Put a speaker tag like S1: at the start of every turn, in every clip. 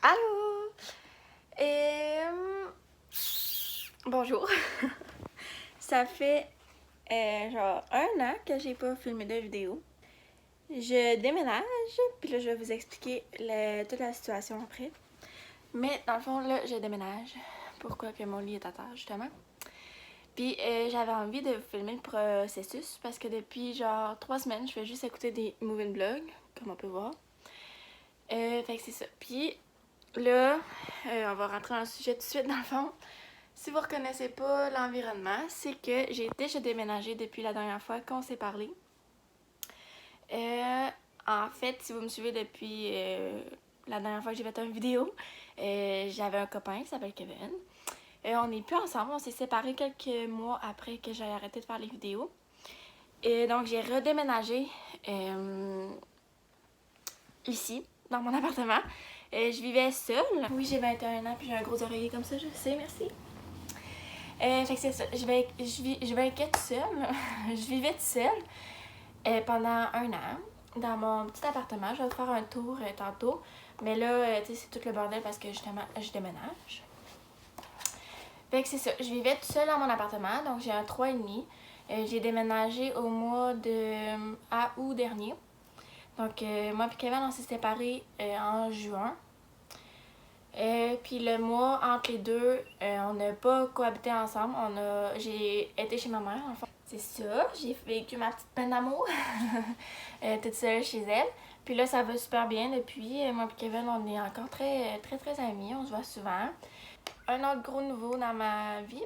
S1: Allô! Bonjour! Ça fait genre 1 an que j'ai pas filmé de vidéo. Je déménage, puis là je vais vous expliquer toute la situation après. Mais dans le fond, là, je déménage. Pourquoi que mon lit est à terre, justement. Puis j'avais envie de filmer le processus parce que depuis genre 3 semaines, je fais juste écouter des moving vlogs, comme on peut voir. Fait que c'est ça. Puis là, on va rentrer dans le sujet tout de suite dans le fond. Si vous reconnaissez pas l'environnement, c'est que j'ai déjà déménagé depuis la dernière fois qu'on s'est parlé. En fait, si vous me suivez depuis la dernière fois que j'ai fait une vidéo, j'avais un copain qui s'appelle Kevin. On n'est plus ensemble, on s'est séparés quelques mois après que j'ai arrêté de faire les vidéos. Et donc j'ai redéménagé ici, dans mon appartement. Je vivais seule. Oui, j'ai 21 ans puis j'ai un gros oreiller comme ça, je sais, merci. Fait que c'est ça, je vais être toute seule. Je vivais toute seule pendant 1 an dans mon petit appartement. Je vais vous faire un tour tantôt. Mais là, tu sais, c'est tout le bordel parce que justement, je déménage. Fait que c'est ça, je vivais toute seule dans mon appartement, donc j'ai un 3,5. J'ai déménagé au mois de août dernier. Donc moi et Kevin, on s'est séparés en juin. Puis le mois entre les deux, on n'a pas cohabité ensemble. J'ai été chez ma mère, en fait. C'est ça, j'ai vécu ma petite peine d'amour toute seule chez elle. Puis là, ça va super bien depuis. Moi et Kevin, on est encore très amis, on se voit souvent. Un autre gros nouveau dans ma vie.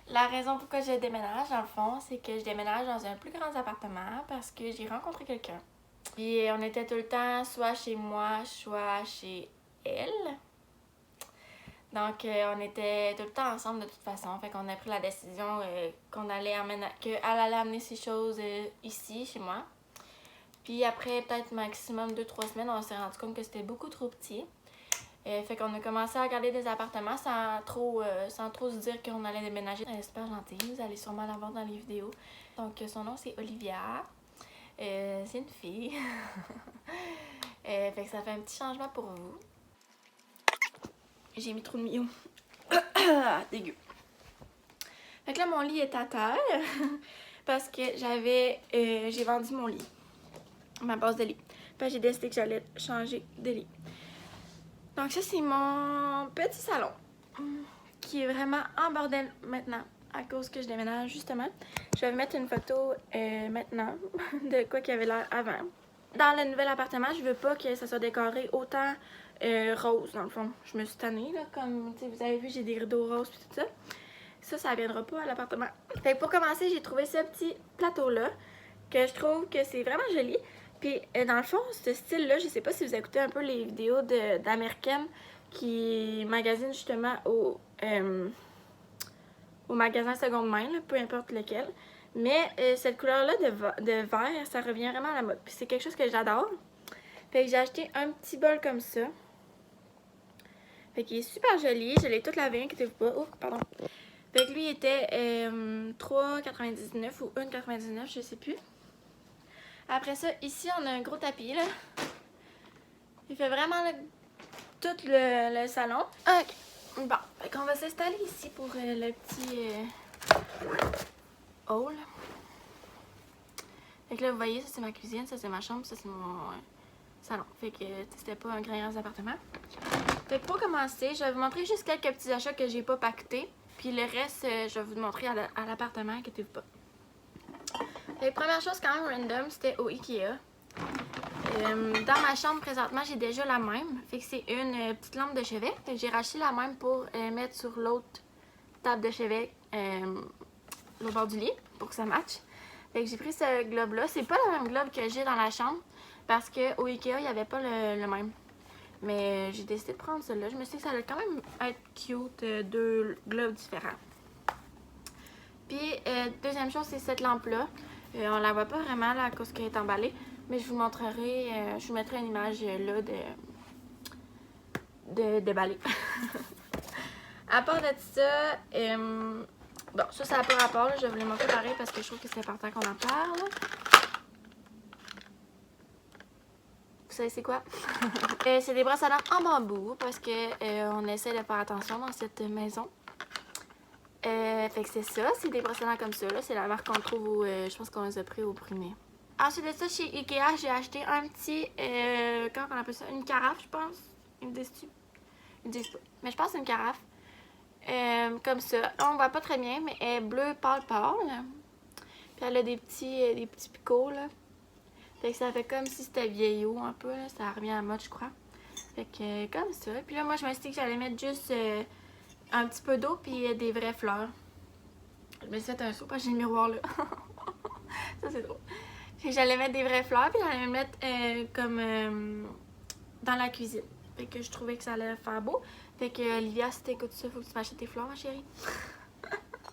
S1: La raison pourquoi je déménage, dans le fond, c'est que je déménage dans un plus grand appartement parce que j'ai rencontré quelqu'un. Puis on était tout le temps soit chez moi, soit chez elle. Donc on était tout le temps ensemble de toute façon. Fait qu'on a pris la décision qu'elle allait amener ses choses ici, chez moi. Puis après peut-être maximum 2-3 semaines, on s'est rendu compte que c'était beaucoup trop petit. Fait qu'on a commencé à regarder des appartements sans trop se dire qu'on allait déménager. Elle est super gentille, vous allez sûrement la voir dans les vidéos. Donc son nom c'est Olivia. C'est une fille. Fait que ça fait un petit changement pour vous. J'ai mis trop de mio. Dégueu. Fait que là, mon lit est à terre parce que j'ai vendu mon lit, ma base de lit. Fait que j'ai décidé que j'allais changer de lit. Donc ça, c'est mon petit salon qui est vraiment en bordel maintenant à cause que je déménage, justement. Je vais vous mettre une photo maintenant de quoi qu'il y avait l'air avant. Dans le nouvel appartement, je veux pas que ça soit décoré autant rose, dans le fond. Je me suis tannée, là, comme vous avez vu, j'ai des rideaux roses et tout ça. Ça viendra pas à l'appartement. Fait que pour commencer, j'ai trouvé ce petit plateau-là, que je trouve que c'est vraiment joli. Puis dans le fond, ce style-là, je sais pas si vous écoutez un peu les vidéos d'américaines qui magasinent justement au magasin seconde main, là, peu importe lequel. Mais cette couleur-là de vert, ça revient vraiment à la mode. Puis c'est quelque chose que j'adore. Fait que j'ai acheté un petit bol comme ça. Fait qu'il est super joli. Je l'ai tout lavé, inquiétez-vous pas. Oh, pardon. Fait que lui, il était 3,99 ou 1,99, je sais plus. Après ça, ici, on a un gros tapis, là. Il fait vraiment tout le salon. Ok. Bon, fait qu'on va s'installer ici pour le petit hall. Fait que là, vous voyez, ça c'est ma cuisine, ça c'est ma chambre, ça c'est mon salon. Fait que c'était pas un grand appartement. Fait que pour commencer, je vais vous montrer juste quelques petits achats que j'ai pas pactés. Puis le reste, je vais vous montrer à l'appartement, inquiétez-vous pas. Fait que première chose quand même random, c'était au Ikea. Dans ma chambre présentement, j'ai déjà la même. Fait que c'est une petite lampe de chevet. Fait que j'ai racheté la même pour mettre sur l'autre table de chevet, au bord du lit, pour que ça matche. Fait que j'ai pris ce globe-là. C'est pas le même globe que j'ai dans la chambre parce qu'au Ikea, il n'y avait pas le même. Mais j'ai décidé de prendre celui-là. Je me suis dit que ça allait quand même être cute, 2 globes différents. Puis, deuxième chose, c'est cette lampe-là. On la voit pas vraiment là, à cause qu'elle est emballée. Mais je vous montrerai, je vous mettrai une image là de déballée. À part de ça, bon, ça n'a pas rapport. Là, je vais vous les montrer pareil parce que je trouve que c'est important qu'on en parle. savez c'est quoi? C'est des brosses à dents en bambou parce que on essaie de faire attention dans cette maison. Fait que c'est ça, c'est des brosses à dents comme ça. C'est la marque qu'on trouve où je pense qu'on les a pris au primaire. Ensuite de ça, chez Ikea, j'ai acheté un petit, comment on appelle ça? Une carafe, je pense. Ils me disent-tu? Ils me disent pas. Mais je pense que c'est une carafe. Comme ça. Là, on voit pas très bien, mais elle est bleue pâle. Puis elle a des petits picots, là. Fait que ça fait comme si c'était vieillot un peu, là. Ça revient à la mode, je crois. Fait que comme ça. Puis là, moi, je me suis dit que j'allais mettre juste un petit peu d'eau puis des vraies fleurs. Je me suis fait un saut parce que j'ai le miroir, là. Ça, c'est drôle. Fait que j'allais mettre des vraies fleurs puis j'allais les mettre comme dans la cuisine. Fait que je trouvais que ça allait faire beau. Fait que Olivia, si t'écoutes ça, faut que tu m'achètes tes fleurs, ma chérie.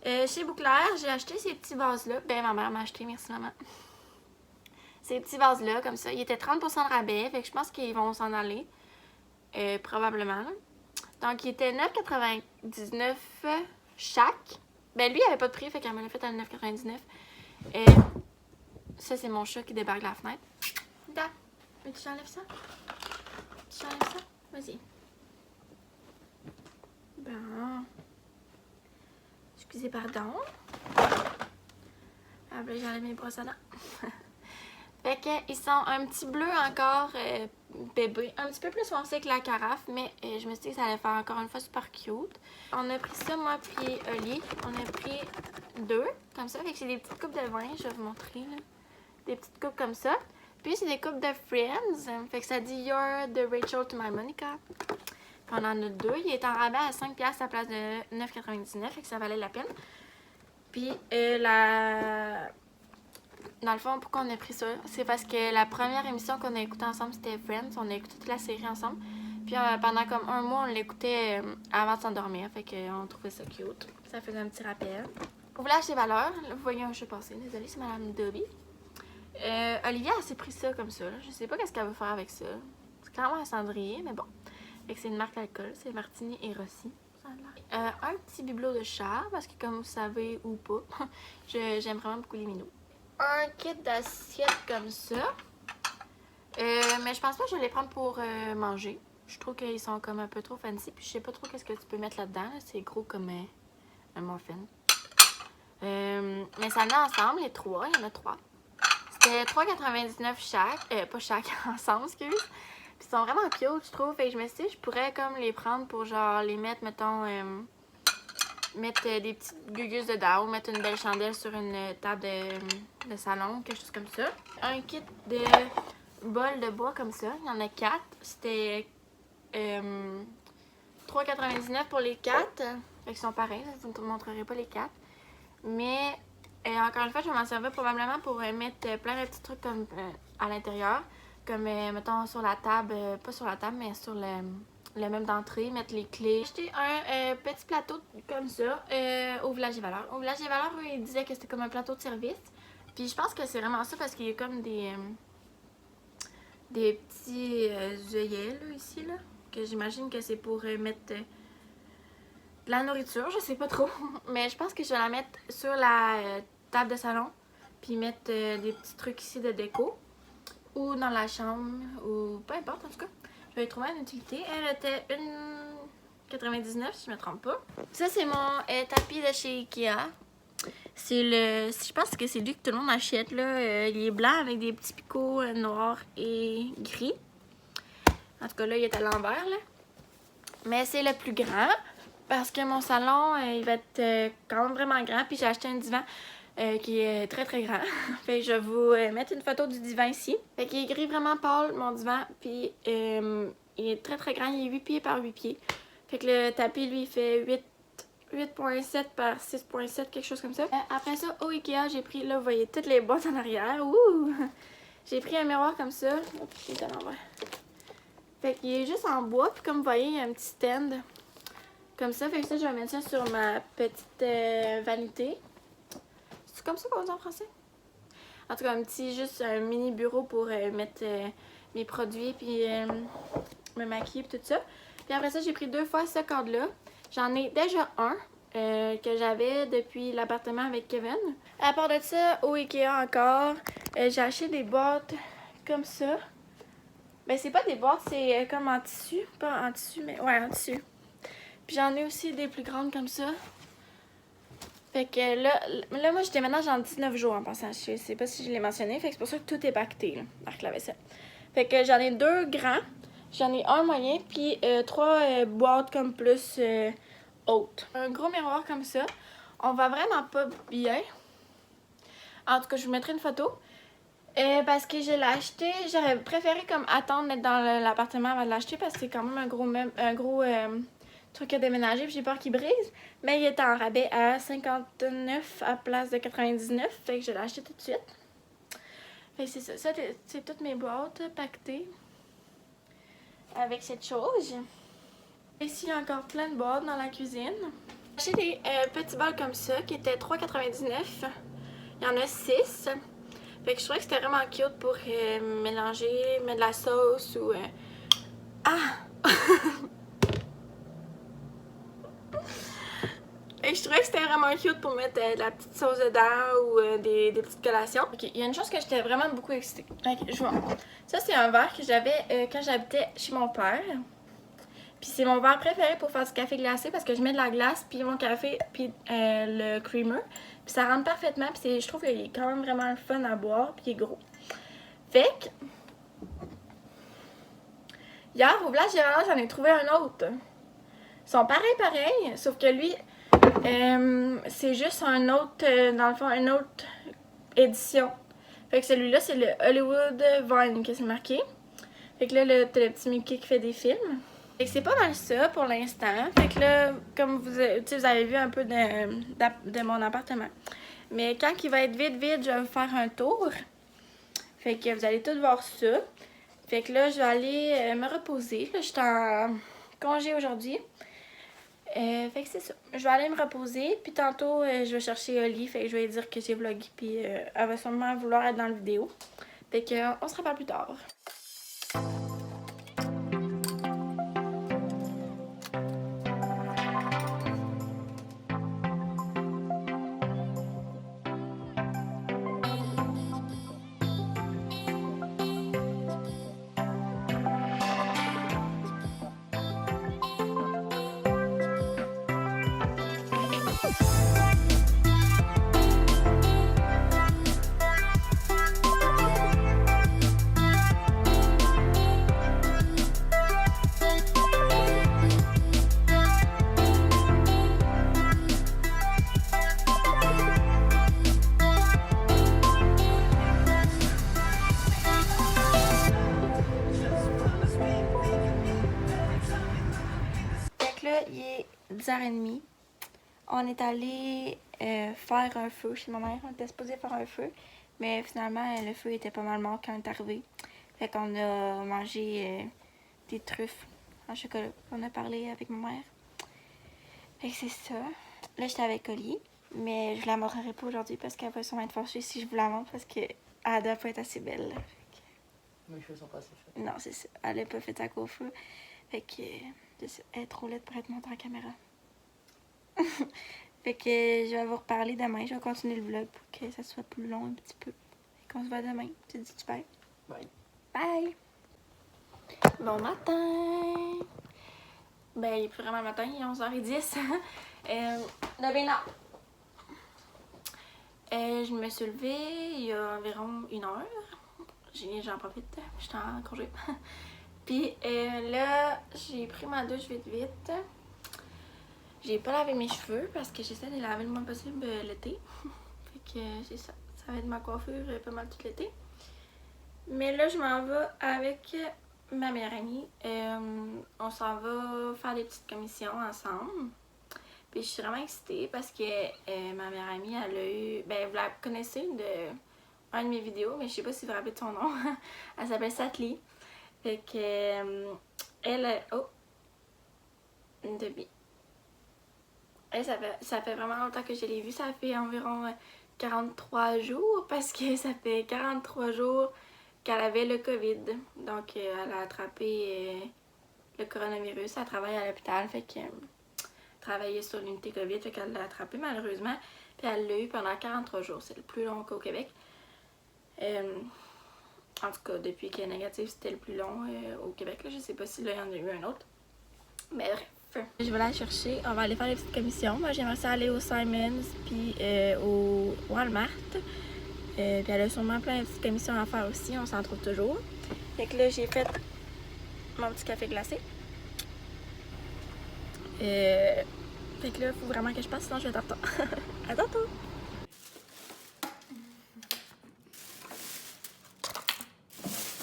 S1: Chez Bouclair, j'ai acheté ces petits vases-là. Ben, ma mère m'a acheté, merci maman. Ces petits vases-là, comme ça. Ils étaient 30% de rabais, fait que je pense qu'ils vont s'en aller. Probablement. Donc, ils étaient 9,99 chaque. Ben, lui, il avait pas de prix, fait qu'elle me l'a fait à 9,99. Ça, c'est mon chat qui débarque de la fenêtre. Da, veux-tu que j'enlève ça? Tu enlèves ça? Vas-y. Bon. Excusez, pardon. Ah, ben, j'enlève mes brosses à dents. Fait qu'ils sont un petit bleu encore bébé. Un petit peu plus foncé que la carafe, mais je me suis dit que ça allait faire encore une fois super cute. On a pris ça, moi puis Oli. On a pris 2, comme ça. Fait que c'est des petites coupes de vin, je vais vous montrer, là. Des petites coupes comme ça. Puis c'est des coupes de Friends. Fait que ça dit You're the Rachel to my Monica. Puis on en a 2. Il est en rabais à 5$ à la place de 9,99$. Fait que ça valait la peine. Puis dans le fond, pourquoi on a pris ça? C'est parce que la première émission qu'on a écoutée ensemble, c'était Friends. On a écouté toute la série ensemble. Puis pendant comme un mois, on l'écoutait avant de s'endormir. Fait qu'on trouvait ça cute. Ça faisait un petit rappel. Au village des valeurs, vous voyez un chat passer. Désolée, c'est Madame Dobby. Olivia, elle s'est pris ça comme ça. Là. Je sais pas qu'est-ce qu'elle veut faire avec ça. C'est clairement un cendrier, mais bon. Fait que c'est une marque d'alcool. C'est Martini et Rossi. Un petit bibelot de chat, parce que comme vous savez ou pas, j'aime vraiment beaucoup les minous. Un kit d'assiettes comme ça. Mais je pense pas que je vais les prendre pour manger. Je trouve qu'ils sont comme un peu trop fancy. Puis je sais pas trop qu'est-ce que tu peux mettre là-dedans. Là. C'est gros comme un muffin. Mais ça venait ensemble, les 3. Il y en a 3. C'était 3,99 chaque. Pas chaque, ensemble, excuse. Puis ils sont vraiment cute, je trouve. Fait que je me suis dit, je pourrais comme les prendre pour genre les mettre, mettons... mettre des petites gugus dedans ou mettre une belle chandelle sur une table de salon, quelque chose comme ça. Un kit de bol de bois comme ça, il y en a 4. C'était 3,99$ pour les 4. Fait qu'ils sont pareils, je ne vous montrerai pas les 4. Mais encore une fois, je vais m'en servir probablement pour mettre plein de petits trucs comme à l'intérieur. Comme mettons sur la table, pas sur la table, mais sur le même d'entrée, mettre les clés. J'ai acheté un petit plateau comme ça au Village des Valeurs. Au Village des Valeurs, eux, ils disaient que c'était comme un plateau de service. Puis je pense que c'est vraiment ça parce qu'il y a comme des petits œillets là, ici, là. Que j'imagine que c'est pour mettre de la nourriture, je sais pas trop. Mais je pense que je vais la mettre sur la table de salon. Puis mettre des petits trucs ici de déco. Ou dans la chambre, ou peu importe en tout cas. Je vais y trouver une utilité. Elle était 1,99$ si je me trompe pas. Ça, c'est mon tapis de chez Ikea. C'est le... Je pense que c'est lui que tout le monde achète, là. Il est blanc avec des petits picots noirs et gris. En tout cas, là, il est à l'envers, là. Mais c'est le plus grand. Parce que mon salon, il va être quand même vraiment grand. Puis j'ai acheté un divan qui est très très grand. Fait que je vais vous mettre une photo du divan ici. Fait qu'il est gris vraiment pâle, mon divan. Puis il est très très grand. Il est 8 pieds par 8 pieds. Fait que le tapis, lui, il fait 8,7 par 6,7, quelque chose comme ça. Après ça, au Ikea, j'ai pris, là, vous voyez toutes les boîtes en arrière. Ouh! J'ai pris un miroir comme ça. Oups, il est à l'envers. Fait qu'il est juste en bois. Puis comme vous voyez, il y a un petit stand. Comme ça. Fait que ça, je vais mettre ça sur ma petite vanité. C'est comme ça qu'on dit en français? En tout cas, juste un mini bureau pour mettre mes produits. Puis me maquiller et tout ça. Puis après ça, j'ai pris 2 fois ce cadre-là. J'en ai déjà un que j'avais depuis l'appartement avec Kevin. À part de ça, au Ikea encore, j'ai acheté des boîtes comme ça. Ben, c'est pas des boîtes, c'est comme en tissu. Pas en tissu, mais ouais, en tissu. Puis j'en ai aussi des plus grandes comme ça. Fait que là moi, je déménage en 19 jours en passant. Je sais pas si je l'ai mentionné. Fait que c'est pour ça que tout est pacté, là, Marc Lavaisselle. Fait que j'en ai 2 grands. J'en ai un moyen, puis 3 boîtes comme plus hautes. Un gros miroir comme ça. On va vraiment pas bien. En tout cas, je vous mettrai une photo. Parce que je l'ai acheté, j'aurais préféré comme attendre d'être dans l'appartement avant de l'acheter parce que c'est quand même un gros truc à déménager puis j'ai peur qu'il brise. Mais il était en rabais à 59 à place de 99, fait que je l'ai acheté tout de suite. Fait que c'est ça, c'est toutes mes boîtes pactées avec cette chose. Ici, il y a encore plein de boîtes dans la cuisine. J'ai acheté des petits bols comme ça qui étaient 3,99. Il y en a 6. Fait que je trouvais que c'était vraiment cute pour mélanger, mettre de la sauce ou... Ah! Et je trouvais que c'était vraiment cute pour mettre de la petite sauce dedans ou des petites collations. Ok, il y a une chose que j'étais vraiment beaucoup excitée. Ok, je vois. Ça, c'est un verre que j'avais quand j'habitais chez mon père. Puis c'est mon verre préféré pour faire du café glacé parce que je mets de la glace, puis mon café, puis le creamer. Puis ça rentre parfaitement, puis je trouve qu'il est quand même vraiment le fun à boire, puis il est gros. Fait que... Hier, au village général, j'en ai trouvé un autre. Ils sont pareils, sauf que lui, c'est juste un autre, dans le fond, une autre édition. Fait que celui-là, c'est le Hollywood Vine que c'est marqué. Fait que là, t'as le petit Mickey qui fait des films. Fait que c'est pas mal ça pour l'instant. Fait que là, comme vous avez vu un peu de mon appartement. Mais quand il va être vide, je vais vous faire un tour. Fait que vous allez tous voir ça. Fait que là, je vais aller me reposer. Là, je suis en congé aujourd'hui. Fait que c'est ça. Je vais aller me reposer. Puis tantôt, je vais chercher Oli. Fait que je vais lui dire que j'ai vlogué. Puis elle va sûrement vouloir être dans la vidéo. Fait que on se reparle plus tard. Là, il est 10h30. On est allé faire un feu chez ma mère. On était supposé faire un feu. Mais finalement, le feu était pas mal mort quand on est arrivé. Fait qu'on a mangé des truffes en chocolat. On a parlé avec ma mère. Fait que c'est ça. Là, j'étais avec Oli. Mais je la montrerai pas aujourd'hui parce qu'elle va sûrement être fâchée si je vous la montre parce qu'elle doit pas être assez belle. Là.
S2: Mes cheveux sont pas assez faits.
S1: Non, c'est ça. Elle a pas fait sa coiffure. Fait que elle est trop laide pour être montée en caméra. Fait que je vais vous reparler demain. Je vais continuer le vlog pour que ça soit plus long un petit peu. Fait qu'on se voit demain. Tu te dis bye?
S2: Bye.
S1: Bye! Bon matin! Ben, il est plus vraiment matin, il est 11h10. Ben là, je me suis levée il y a environ 1 heure. J'en profite, j'étais en congé. Puis là, j'ai pris ma douche vite. J'ai pas lavé mes cheveux parce que j'essaie de les laver le moins possible l'été. Fait que c'est ça. Ça va être ma coiffure pas mal tout l'été. Mais là, je m'en vais avec ma meilleure amie. On s'en va faire des petites commissions ensemble. Puis je suis vraiment excitée parce que ma meilleure amie, elle a eu... Ben, vous la connaissez de un de mes vidéos, mais je sais pas si vous vous rappelez de son nom. Elle s'appelle Satli. Fait que elle... Oh! Une demi. Elle, ça fait vraiment longtemps que je l'ai vue. Ça fait environ 43 jours parce que ça fait 43 jours qu'elle avait le COVID. Donc, elle a attrapé le coronavirus. Elle travaille à l'hôpital, fait que travaillait sur l'unité COVID, fait qu'elle l'a attrapé malheureusement. Puis elle l'a eu pendant 43 jours. C'est le plus long qu'au Québec. En tout cas, depuis que Négatif c'était le plus long au Québec. Là. Je sais pas si là, il y en a eu un autre. Mais bref. Je vais aller chercher. On va aller faire les petites commissions. Moi, j'aimerais ça aller au Simons puis au Walmart. Puis elle a sûrement plein de petites commissions à faire aussi. On s'en trouve toujours. Fait que là, j'ai fait mon petit café glacé. Fait que là, il faut vraiment que je passe, sinon je vais être en retard. À tantôt!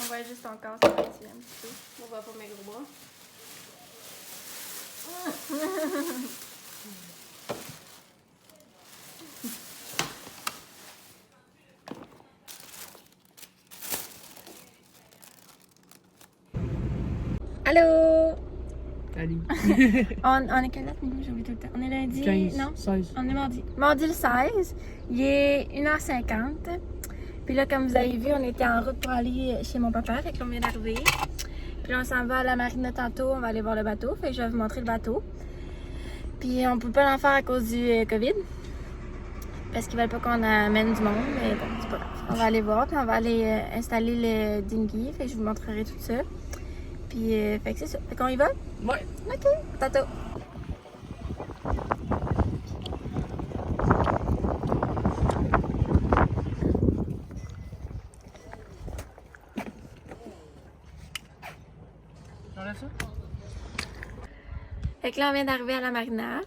S1: On va juste encore se mettre un petit peu.
S2: On va pas mes gros bras.
S1: Allô!
S2: Salut.
S1: On est quelle date, Mimi? J'oublie tout le temps. On est lundi?
S2: 15,
S1: Non?
S2: 16.
S1: On est mardi. Mardi le 16. Il est 1h50. Puis là, comme vous avez vu, on était en route pour aller chez mon papa. Fait que là, on vient d'arriver. Puis là, on s'en va à la marina tantôt. On va aller voir le bateau. Fait que je vais vous montrer le bateau. Puis on peut pas l'en faire à cause du COVID. Parce qu'ils veulent pas qu'on amène du monde. Mais bon, c'est pas grave. On va aller voir. Puis on va aller installer le dinghy. Fait que je vous montrerai tout ça. Puis, fait que c'est ça. Fait qu'on y va?
S2: Ouais.
S1: OK. Tantôt.
S2: J'enlève ça?
S1: Fait que là, on vient d'arriver à la marina.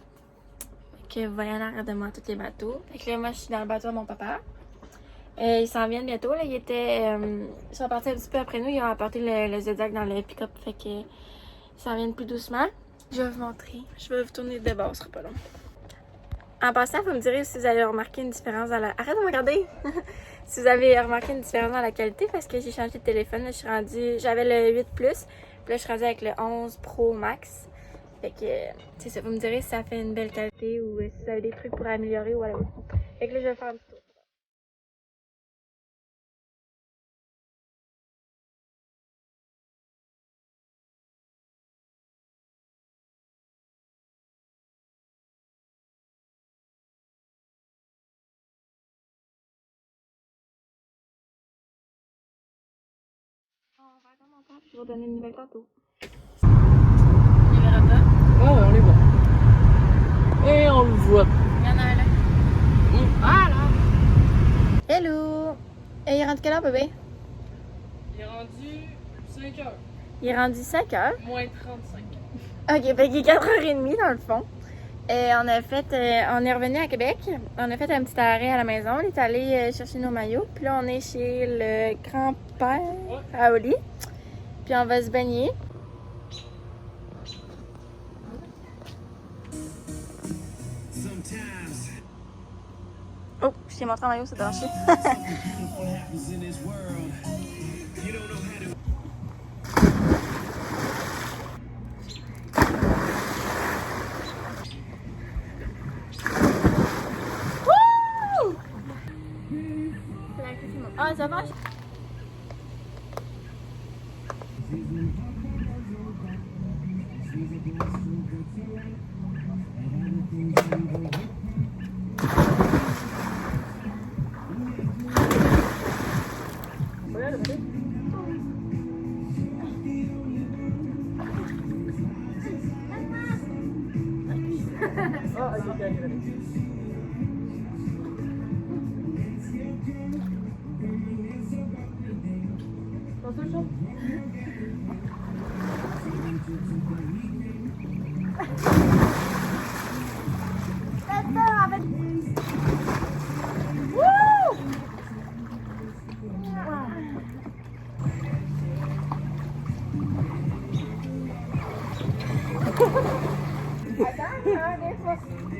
S1: Fait que vous voyez en arrière de moi tous les bateaux. Fait que là, moi, je suis dans le bateau de mon papa. Ils s'en viennent bientôt. Là. Ils sont partis un petit peu après nous. Ils ont apporté le Zodiac dans le pick-up. Fait que ils s'en viennent plus doucement. Je vais vous montrer. Je vais vous tourner de bord, ce sera pas long. En passant, vous me direz si vous avez remarqué une différence dans la... Arrête de me regarder! Si vous avez remarqué une différence dans la qualité, parce que j'ai changé de téléphone. Là, je suis rendue... J'avais le 8 Plus. Puis là, je suis rendue avec le 11 Pro Max. Fait que, c'est ça. Vous me direz si ça fait une belle qualité ou si vous avez des trucs pour améliorer ou whatever. Fait que là, je vais faire un petit tour. On va attendre longtemps, puis je vais vous donner une nouvelle tantôt. On les verra pas.
S2: Ah ouais, on les voit. Et on le voit.
S1: Il y en a un là.
S2: Voilà.
S1: Hello! Et il est rendu quelle heure, bébé?
S2: Il est rendu 5 heures.
S1: Il est rendu 5 heures.
S2: Moins 35.
S1: Ok, fait qu'il est 4h30 dans le fond. Et on est revenu à Québec. On a fait un petit arrêt à la maison. On est allé chercher nos maillots. Puis là, on est chez le grand-père à Oli. Puis on va se baigner. Oh, je t'ai montré un maillot, c'est branché. Ah, ça marche?
S2: Ah, ok, ok, ok. T'as tout chaud?
S1: Attends,